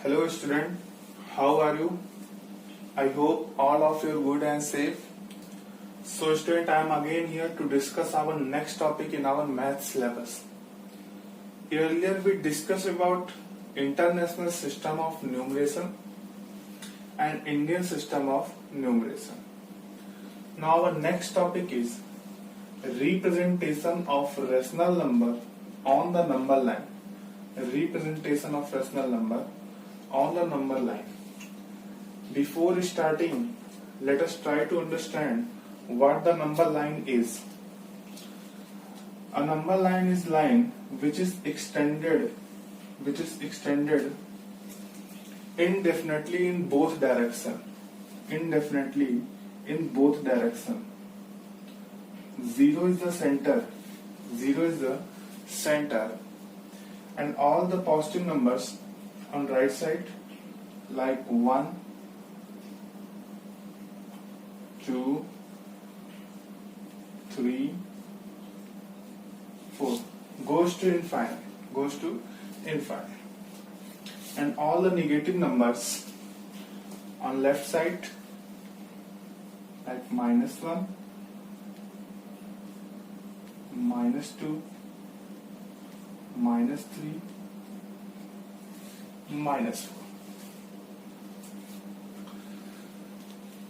Hello student, how are you? I hope all of you are good and safe. So student, I am again here to discuss our next topic in our math syllabus. Earlier we discussed about international system of numeration and Indian system of numeration. Now our next topic is representation of rational number on the number line. Representation of rational number on the number line. Before starting, let us try to understand what the number line is. A number line is line which is extended indefinitely in both direction. Indefinitely in both direction. Zero is the center. Zero is the center, and all the positive numbers on right side like 1, 2, 3, 4 goes to infinite, and all the negative numbers on left side like -1, -2, -3, -4.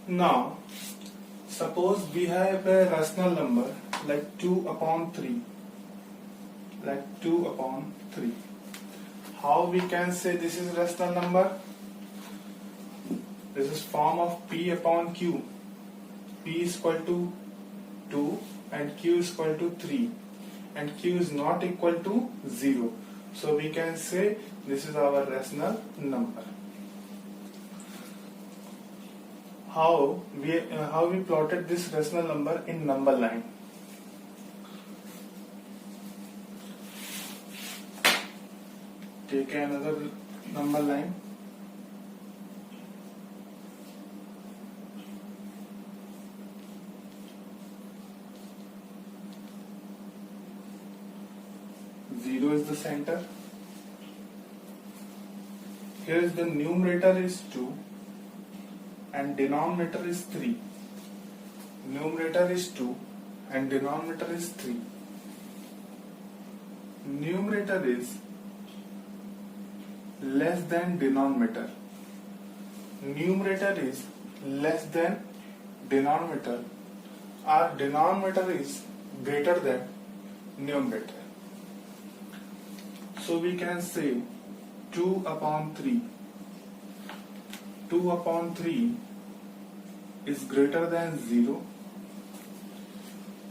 Now, suppose we have a rational number like 2/3. Like 2/3. How we can say this is rational number? This is form of P upon Q. P is equal to 2 and Q is equal to 3. And Q is not equal to 0. So we can say this is our rational number. How we plotted this rational number in number line? Take another number line. Zero is the center. Here is the numerator is 2 and denominator is 3. Numerator is 2 and denominator is 3. Numerator is less than denominator. Numerator is less than denominator, or denominator is greater than numerator. So we can say 2/3. 2/3 is greater than 0.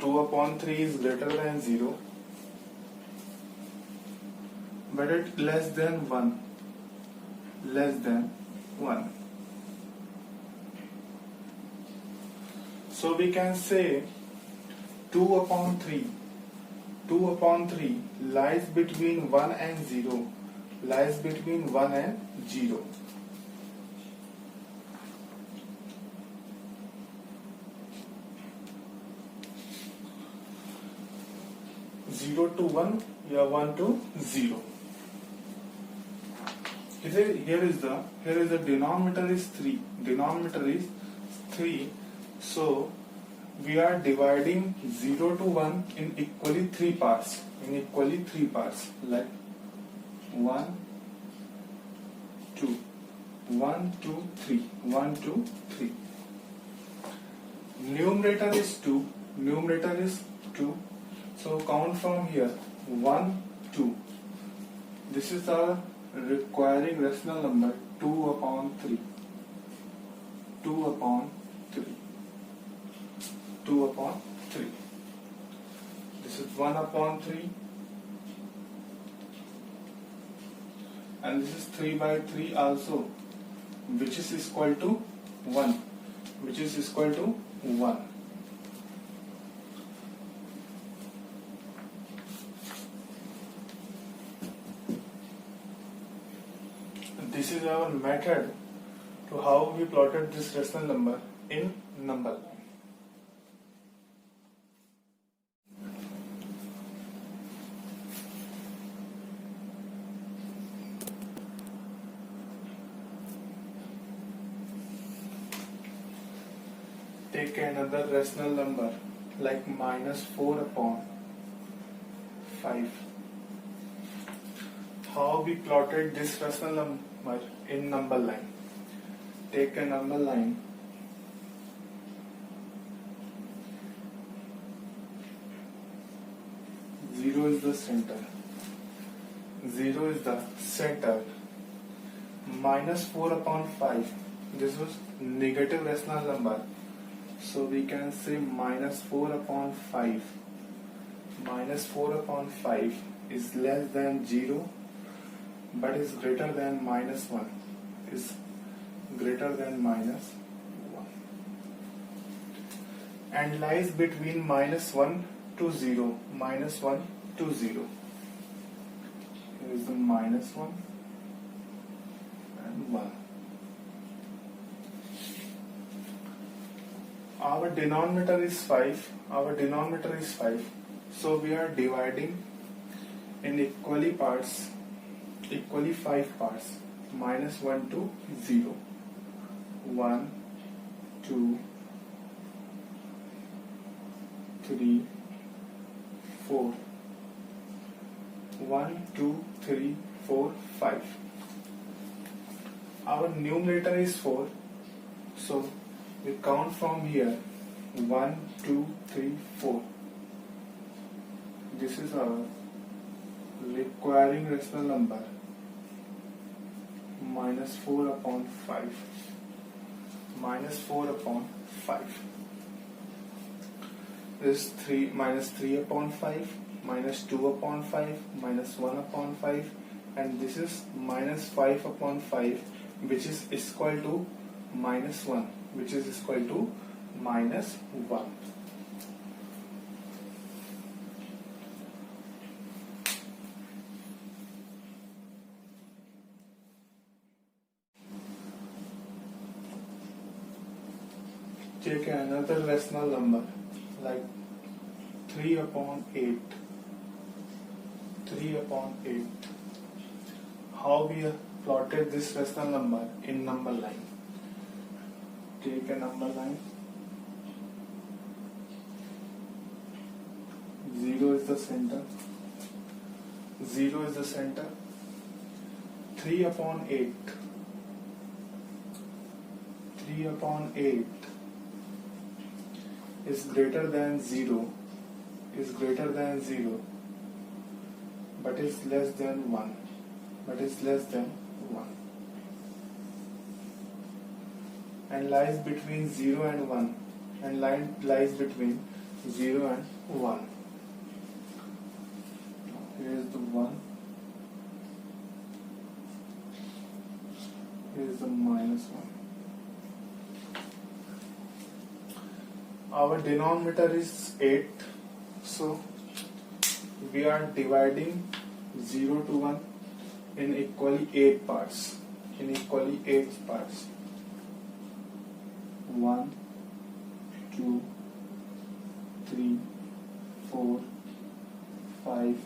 2/3 is greater than 0, but it's less than 1. Less than 1. So we can say 2/3. 2/3 lies between 1 and 0. Lies between 1 and 0. Zero to 1, yeah, 1 to 0. Here is the denominator is 3. Denominator is 3. So we are dividing 0 to 1 in equally 3 parts. Like 1, 2, 1, 2, 3. 1, 2, 3. Numerator is 2. Numerator is 2. So count from here. 1, 2. This is our requiring rational number 2/3. 2/3. 2/3. This is 1/3. And this is 3/3 also, which is equal to 1. Which is equal to 1. This is our method to how we plotted this rational number in number line. take another rational number like minus 4 upon 5. How we plotted this rational number in number line? Take a number line. Zero is the center. 0 is the center. Minus 4 upon 5. This was negative rational number. So we can say minus 4 upon 5. Minus 4 upon 5 is less than 0 but is greater than minus 1. Is greater than minus 1. And lies between minus 1 to 0. Minus 1 to 0. Here is the minus 1 and 1. Our denominator is 5. Our denominator is 5. So we are dividing in equally 5 parts. Minus 1 to 0. 1, 2, 3, 4. 1, 2, 3, 4, 5. Our numerator is 4. So we count from here 1, 2, 3, 4. This is our requiring rational number minus 4 upon 5. Minus 4 upon 5. This is 3 minus 3 upon 5, minus 2 upon 5, minus 1 upon 5, and this is minus 5 upon 5, which is equal to minus 1, which is equal to minus 1. Take another rational number like 3 upon 8. 3 upon 8. How we have plotted this rational number in number line? Take a number line. 0 is the center. 0 is the center. 3 upon 8. 3 upon 8 is greater than 0. Is greater than 0 but is less than 1. But is less than 1. And lies between 0 and 1. And line lies between 0 and 1. Here is the 1. Here is the minus 1. Our denominator is 8. So we are dividing 0 to 1 in equally 8 parts. In equally 8 parts. 1, 2, 3, 4, 5,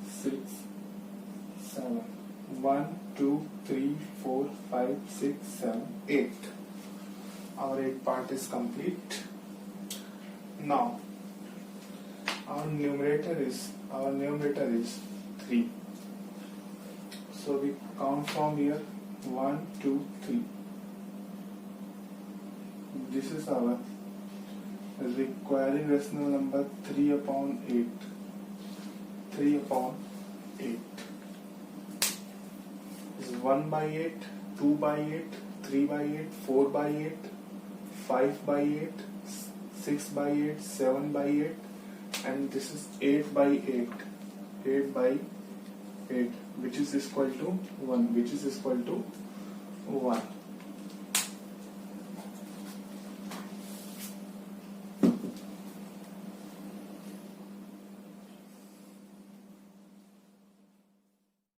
6, 7. 1, 2, 3, 4, 5, 6, 7, 8. Our 8 part is complete. Now our numerator is 3. So we count from here 1, 2, 3. This is our requiring rational number 3 upon 8. 3 upon 8 is 1 by 8, 2 by 8, 3 by 8, 4 by 8, 5 by 8, 6 by 8, 7 by 8, and this is 8 by 8. 8 by 8, which is equal to 1, which is equal to 1.